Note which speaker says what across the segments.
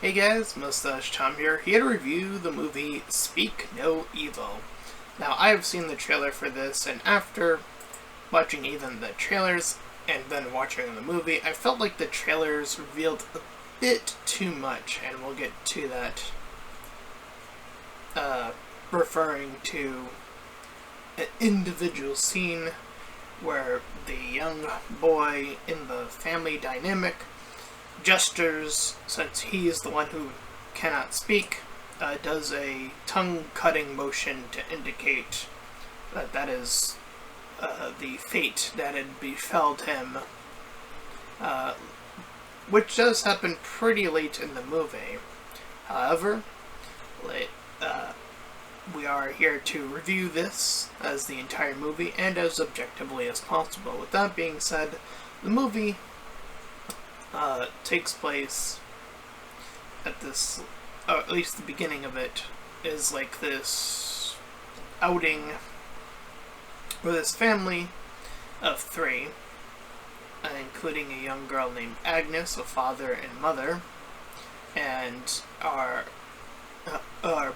Speaker 1: Hey guys, Mustached here to review the movie Speak No Evil. Now, I have seen the trailer for this, and after watching even the trailers and then watching the movie, I felt like the trailers revealed a bit too much, and we'll get to that. Referring to an individual scene where the young boy in the family dynamic gestures, since he is the one who cannot speak, does a tongue-cutting motion to indicate that that is the fate that had befelled him, which does happen pretty late in the movie. However, we are here to review this as the entire movie and as objectively as possible. With that being said, the movie takes place at this, at least the beginning of it, is like this outing with this family of three, including a young girl named Agnes, a father and mother, and our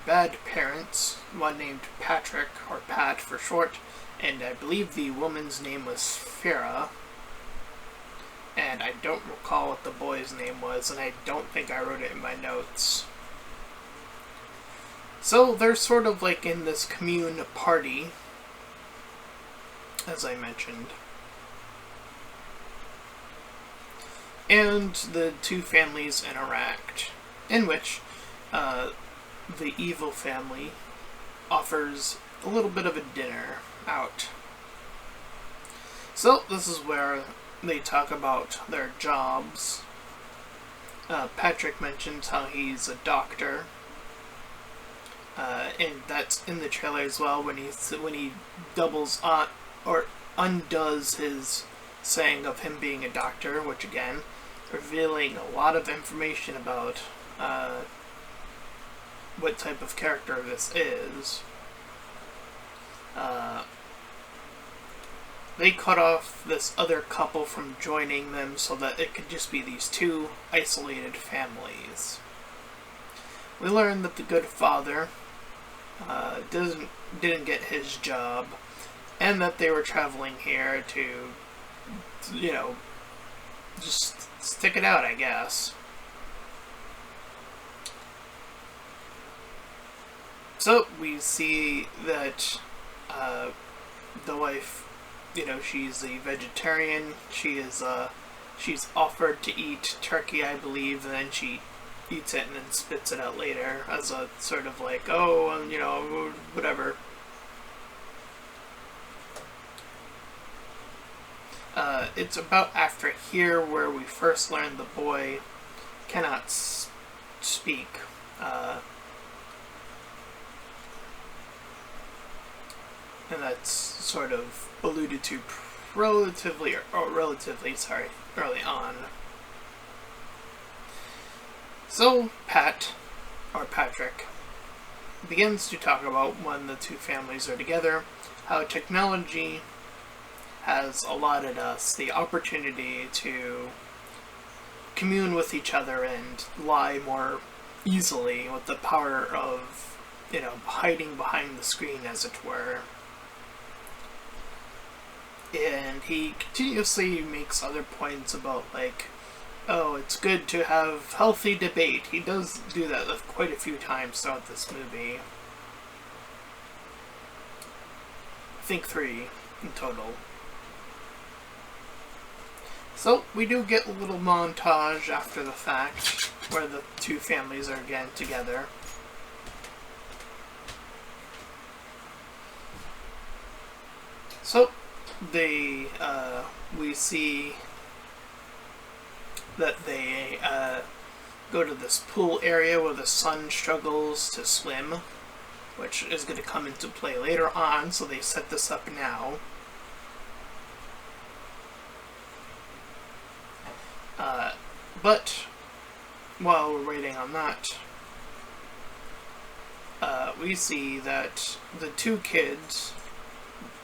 Speaker 1: bad parents, one named Patrick, or Pat for short, and I believe the woman's name was Farah, and I don't recall what the boy's name was, and I don't think I wrote it in my notes. So they're sort of like in this commune party, as I mentioned. And the two families interact, in which the evil family offers a little bit of a dinner out. So this is where they talk about their jobs. Patrick mentions how he's a doctor, and that's in the trailer as well when he doubles on or undoes his saying of him being a doctor, which again revealing a lot of information about what type of character this is. They cut off this other couple from joining them so that it could just be these two isolated families. We learn that the good father didn't get his job, and that they were traveling here to, just stick it out, I guess. So we see that the wife, she's a vegetarian. She's offered to eat turkey, I believe, and then she eats it and then spits it out later as a sort of like, whatever. It's about after here where we first learn the boy cannot speak. And that's sort of alluded to relatively early on. So Patrick, begins to talk about when the two families are together, how technology has allotted us the opportunity to commune with each other and lie more easily with the power of, hiding behind the screen, as it were. And he continuously makes other points about, like, oh, it's good to have healthy debate. He does do that quite a few times throughout this movie. I think 3 in total. So, we do get a little montage after the fact, where the two families are again together. So, we see that they go to this pool area where the son struggles to swim, which is going to come into play later on, so they set this up now. But while we're waiting on that, we see that the two kids,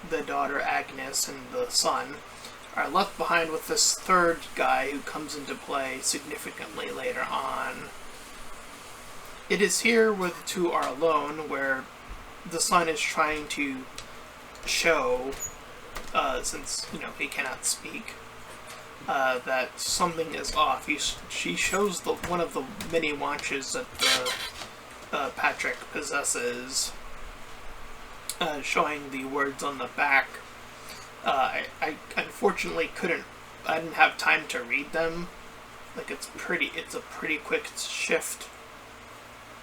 Speaker 1: the daughter Agnes and the son, are left behind with this third guy who comes into play significantly later on. It is here where the two are alone, where the son is trying to show, since, he cannot speak, that something is off. She shows one of the many watches that Patrick possesses, showing the words on the back. I unfortunately I didn't have time to read them. Like, it's a pretty quick shift,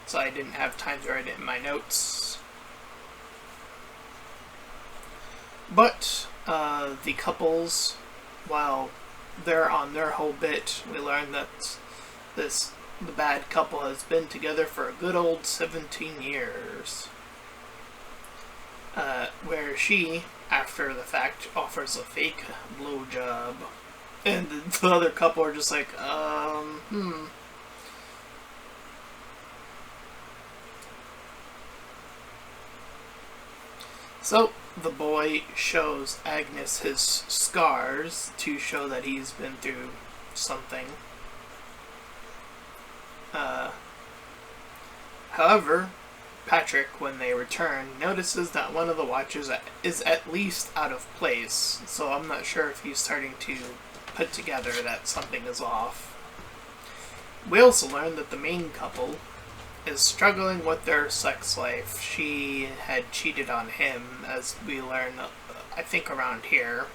Speaker 1: so I didn't have time to write it in my notes. But the couples, while they're on their whole bit, we learn that the bad couple has been together for a good old 17 years. Where she, after the fact, offers a fake blowjob. And the other couple are just like, So, the boy shows Agnes his scars to show that he's been through something. However, Patrick, when they return, notices that one of the watches is at least out of place, so I'm not sure if he's starting to put together that something is off. We also learn that the main couple is struggling with their sex life. She had cheated on him, as we learn, I think, around here.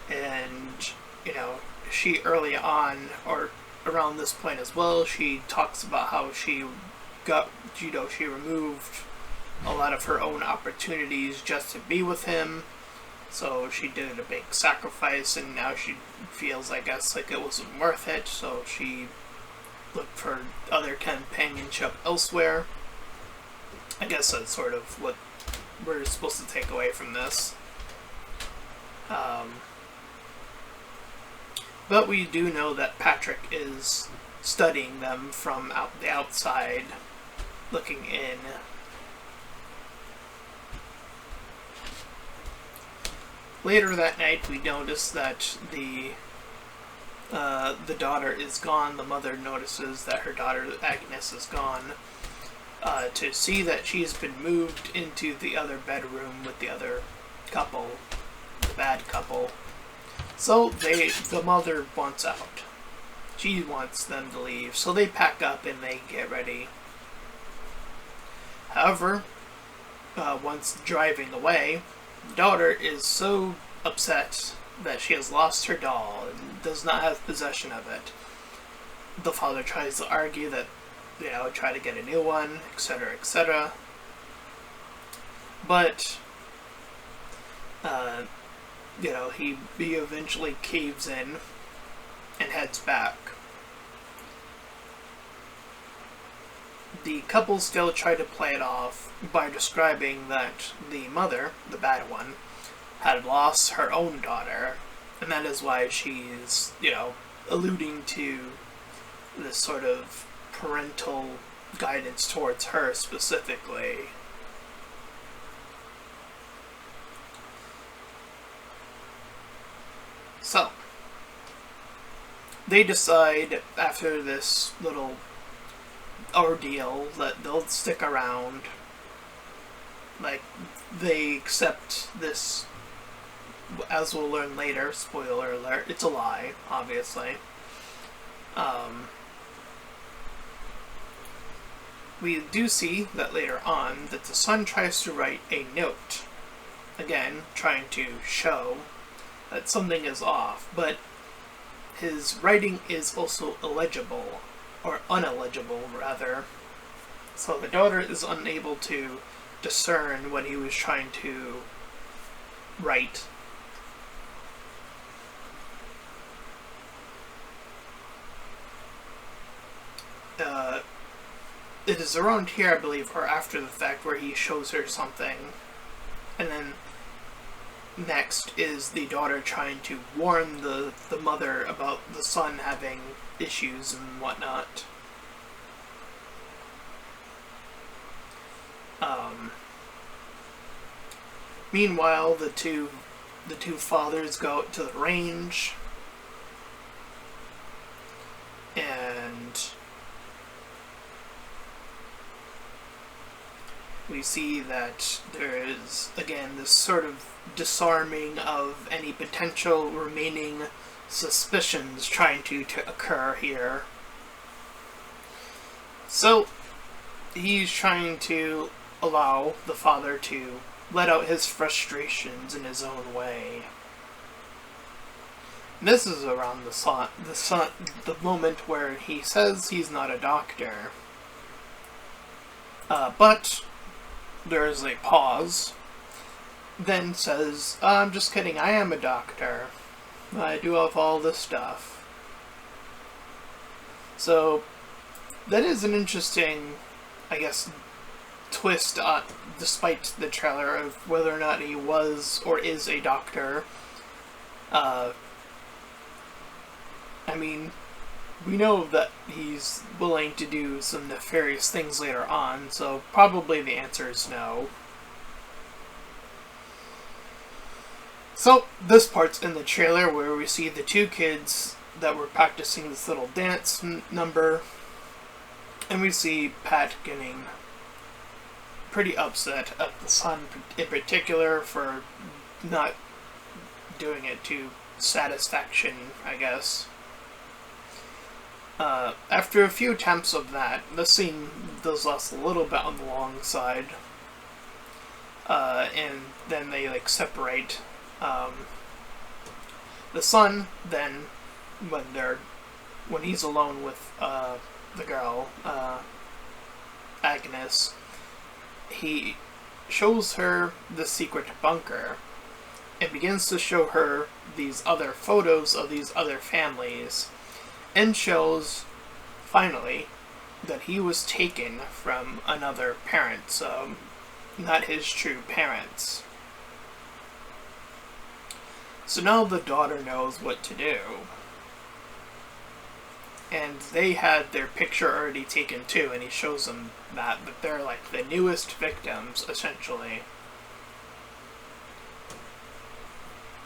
Speaker 1: And, she early on, or around this point as well, she talks about how she she removed a lot of her own opportunities just to be with him. So she did a big sacrifice, and now she feels, I guess, like it wasn't worth it, so she looked for other companionship elsewhere. I guess that's sort of what we're supposed to take away from this. But we do know that Patrick is studying them from the outside, looking in. Later that night, we notice that the daughter is gone. The mother notices that her daughter Agnes is gone. To see that she's been moved into the other bedroom with the other couple, the bad couple. So the mother wants out. She wants them to leave, so they pack up and they get ready. However, once driving away, the daughter is so upset that she has lost her doll and does not have possession of it. The father tries to argue that, try to get a new one, etc., etc. But, he eventually caves in and heads back. The couple still try to play it off by describing that the mother, the bad one, had lost her own daughter, and that is why she's, alluding to this sort of parental guidance towards her specifically. So, they decide after this little ordeal that they'll stick around. Like, they accept this, as we'll learn later, spoiler alert, it's a lie, obviously. We do see that later on that the son tries to write a note, again, trying to show that something is off, but his writing is also illegible, or unillegible, rather. So the daughter is unable to discern what he was trying to write. It is around here, I believe, or after the fact, where he shows her something. And then next is the daughter trying to warn the mother about the son having issues and whatnot. Meanwhile, the two fathers go out to the range, and we see that there is, again, this sort of disarming of any potential remaining suspicions trying to occur here. So, he's trying to allow the father to let out his frustrations in his own way. And this is around the moment where he says he's not a doctor. But there's a pause, then says, I'm just kidding, I am a doctor. I do have all this stuff. So, that is an interesting, I guess, twist, despite the trailer, of whether or not he was or is a doctor. I mean, we know that he's willing to do some nefarious things later on, so probably the answer is no. So, this part's in the trailer where we see the two kids that were practicing this little dance number, and we see Pat getting pretty upset at the son in particular for not doing it to satisfaction, I guess. After a few attempts of that, the scene does last a little bit on the long side, and then they separate. The son then, when he's alone with the girl, Agnes, he shows her the secret bunker and begins to show her these other photos of these other families, and shows, finally, that he was taken from another parent, so not his true parents. So now the daughter knows what to do. And they had their picture already taken too, and he shows them that they're the newest victims, essentially.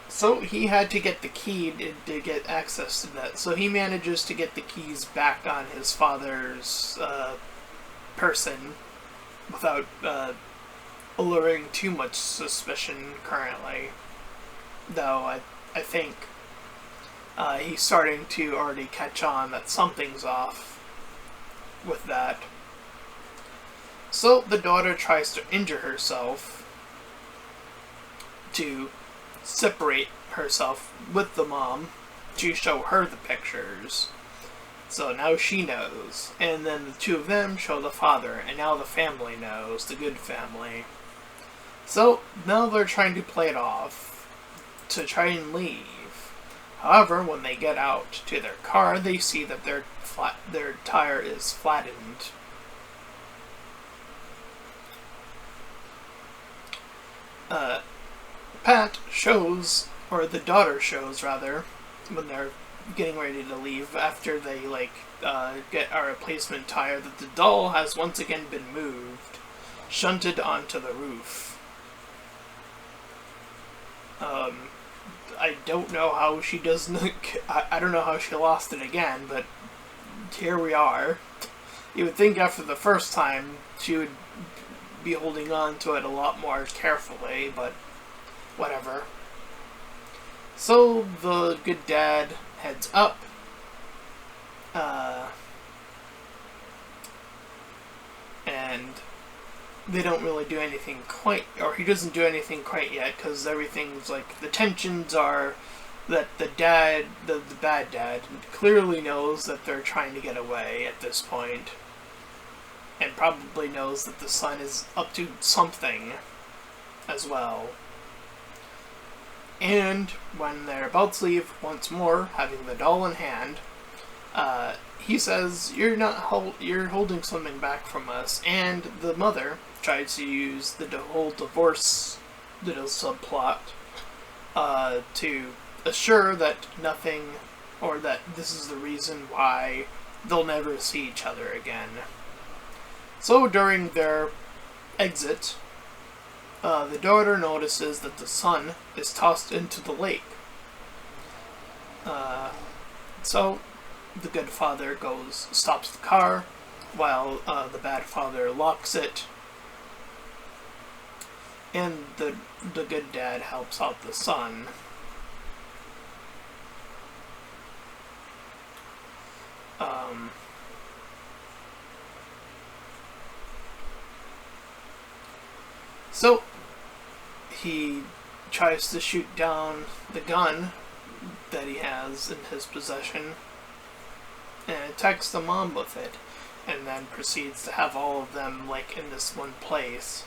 Speaker 1: So he had to get the key to get access to that. So he manages to get the keys back on his father's person without alluring too much suspicion currently. Though I think he's starting to already catch on that something's off with that. So the daughter tries to injure herself to separate herself with the mom to show her the pictures. So now she knows. And then the two of them show the father, and now the family knows, the good family. So now they're trying to play it off to try and leave. However, when they get out to their car, they see that their tire is flattened. Pat shows, or the daughter shows rather, when they're getting ready to leave after they get a replacement tire, that the doll has once again been moved, shunted onto the roof. I don't know how she doesn't. I don't know how she lost it again, but here we are. You would think after the first time she would be holding on to it a lot more carefully, but whatever. So the good dad heads up. And they don't really do anything quite, or he doesn't do anything quite yet, because everything's the tensions are that the bad dad, clearly knows that they're trying to get away at this point, and probably knows that the son is up to something as well. And when they're about to leave, once more, having the doll in hand, he says, you're holding something back from us, and the mother tries to use the whole divorce little subplot to assure that nothing, or that this is the reason why they'll never see each other again. So during their exit, the daughter notices that the son is tossed into the lake. So the good father stops the car, while the bad father locks it, and the good dad helps out the son. Um, so he tries to shoot down the gun that he has in his possession and attacks the mom with it, and then proceeds to have all of them like in this one place.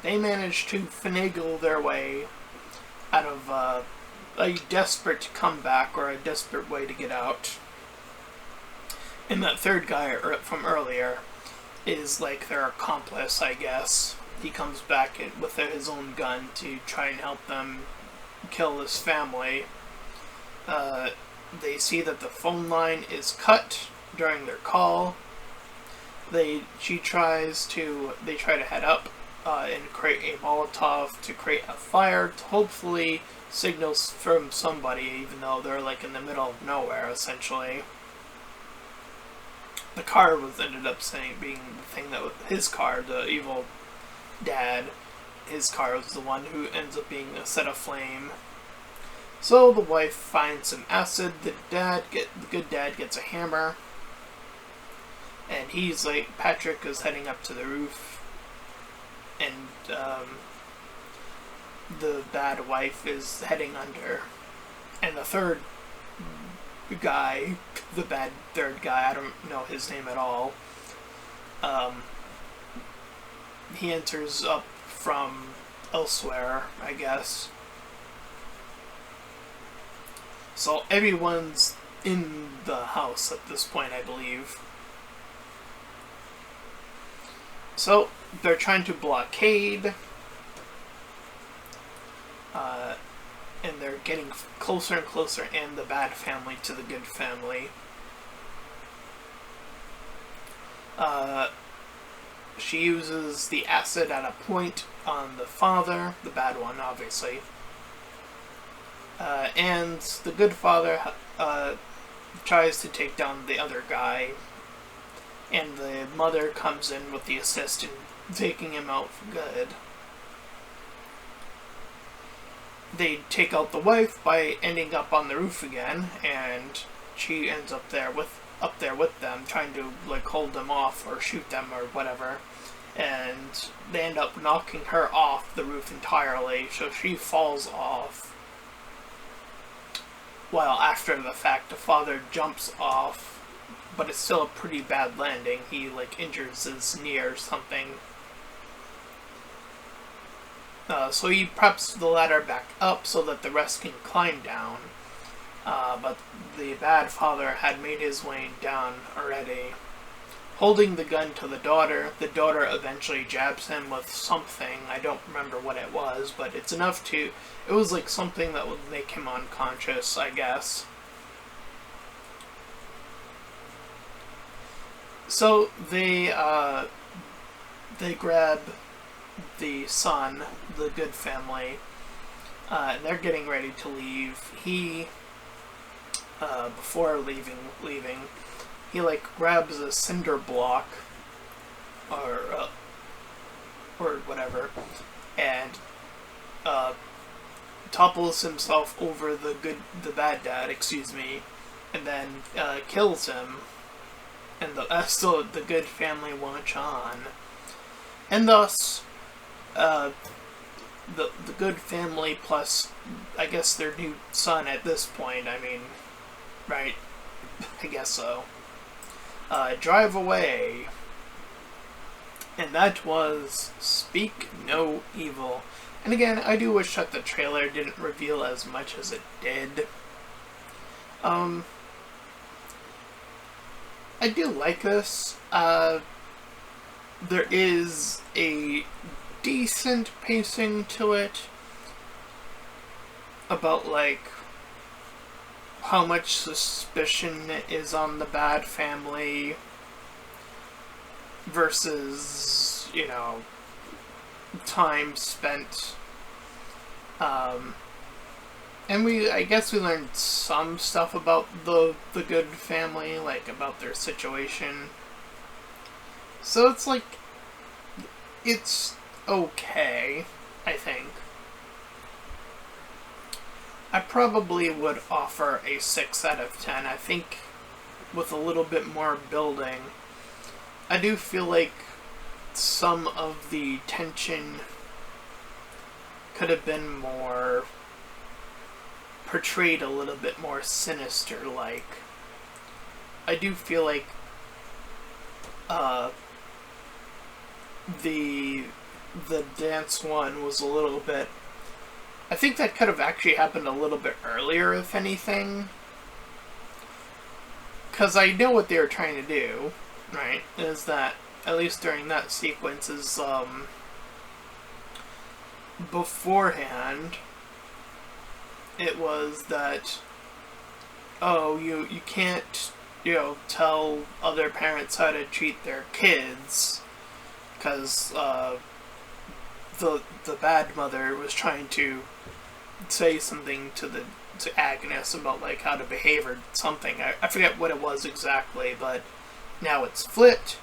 Speaker 1: They manage to finagle their way out of a desperate comeback or a desperate way to get out. And that third guy from earlier is like their accomplice, I guess. He comes back with his own gun to try and help them kill this family. They see that the phone line is cut during their call. They try to head up and create a Molotov to create a fire to hopefully signals from somebody, even though they're like in the middle of nowhere, essentially. The car ended up being the thing that was his car, the evil dad. His car was the one who ends up being set aflame. So the wife finds some acid. The good dad gets a hammer, and he's like, Patrick is heading up to the roof, and the bad wife is heading under, and the third guy, the bad third guy, I don't know his name at all, he enters up from elsewhere, I guess. So everyone's in the house at this point, I believe. So they're trying to blockade, and they're getting closer and closer, and the bad family to the good family. She uses the acid at a point on the father, the bad one, obviously. And the good father tries to take down the other guy, and the mother comes in with the assist in taking him out for good. They take out the wife by ending up on the roof again, and she ends up there with them, trying to like hold them off or shoot them or whatever. And they end up knocking her off the roof entirely, so she falls off. While after the fact, the father jumps off, but it's still a pretty bad landing. He like injures his knee or something. So he preps the ladder back up so that the rest can climb down. But the bad father had made his way down already. Holding the gun to the daughter eventually jabs him with something. I don't remember what it was, but it's enough to... It was like something that would make him unconscious, I guess. So they grab the son, the good family, and they're getting ready to leave. He, before leaving, he like grabs a cinder block or whatever, and topples himself over the bad dad, and then kills him. And still the good family watch on, and thus the good family plus, I guess, their new son at this point. I mean, right? I guess so. Drive away. And that was Speak No Evil. And again, I do wish that the trailer didn't reveal as much as it did. I do like this. There is a decent pacing to it. About, like, how much suspicion is on the bad family versus, you know, time spent And I guess we learned some stuff about the good family, like about their situation. So it's like, it's okay, I think. I probably would offer a 6 out of 10. I think with a little bit more building, I do feel like some of the tension could have been more portrayed a little bit more sinister. Like, I do feel like uh, the dance one was a little bit. I think that could have actually happened a little bit earlier, if anything, because I know what they were trying to do. Right, is that at least during that sequence is beforehand. It was that, oh, you can't, tell other parents how to treat their kids, because the bad mother was trying to say something to Agnes about like how to behave or something. I forget what it was exactly, but now it's flipped.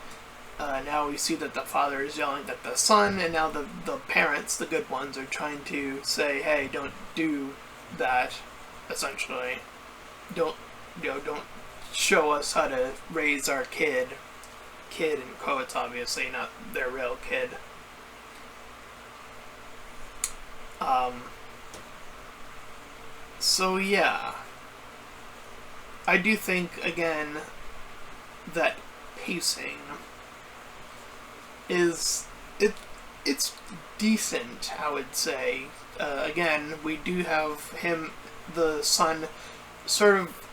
Speaker 1: Now we see that the father is yelling at the son, and now the parents, the good ones, are trying to say, hey, don't do that, essentially. Don't show us how to raise our kid in quotes, obviously, not their real kid. So yeah, I do think, again, that pacing it's decent, I would say. Again, we do have the son, sort of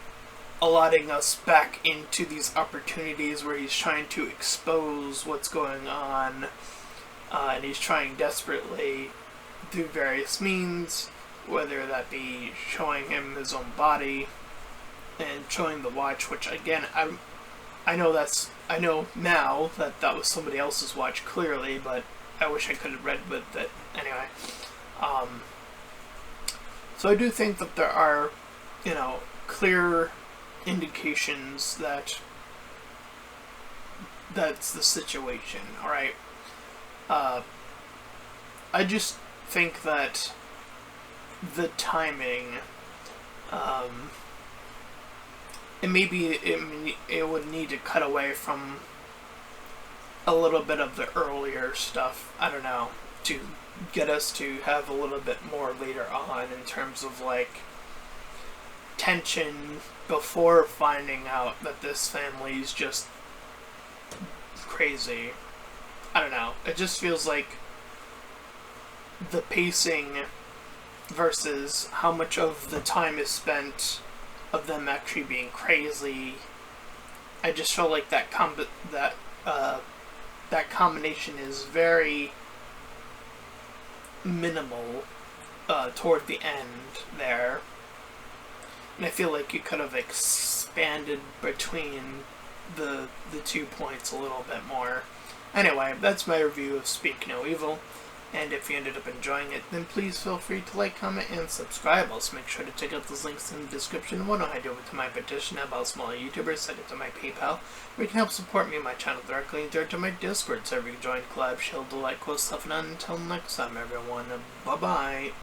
Speaker 1: allotting us back into these opportunities where he's trying to expose what's going on, and he's trying desperately through various means, whether that be showing him his own body and showing the watch, which again, I know now that was somebody else's watch, clearly, but I wish I could have read with it anyway. So I do think that there are, clear indications that that's the situation. All right. I just think that the timing, and maybe it would need to cut away from a little bit of the earlier stuff, I don't know, to get us to have a little bit more later on in terms of like tension before finding out that this family's just crazy. I don't know. It just feels like the pacing versus how much of the time is spent of them actually being crazy. I just feel like that combination is very minimal toward the end there. And I feel like you could have expanded between the 2 points a little bit more. Anyway, that's my review of Speak No Evil. And if you ended up enjoying it, then please feel free to like, comment, and subscribe. Also, make sure to check out those links in the description. Why don't I do it to my petition about smaller YouTubers, send it to my PayPal, where you can help support me and my channel directly, and direct to my Discord server. You can join, collab, shield, like, cool stuff, and until next time, everyone, bye-bye.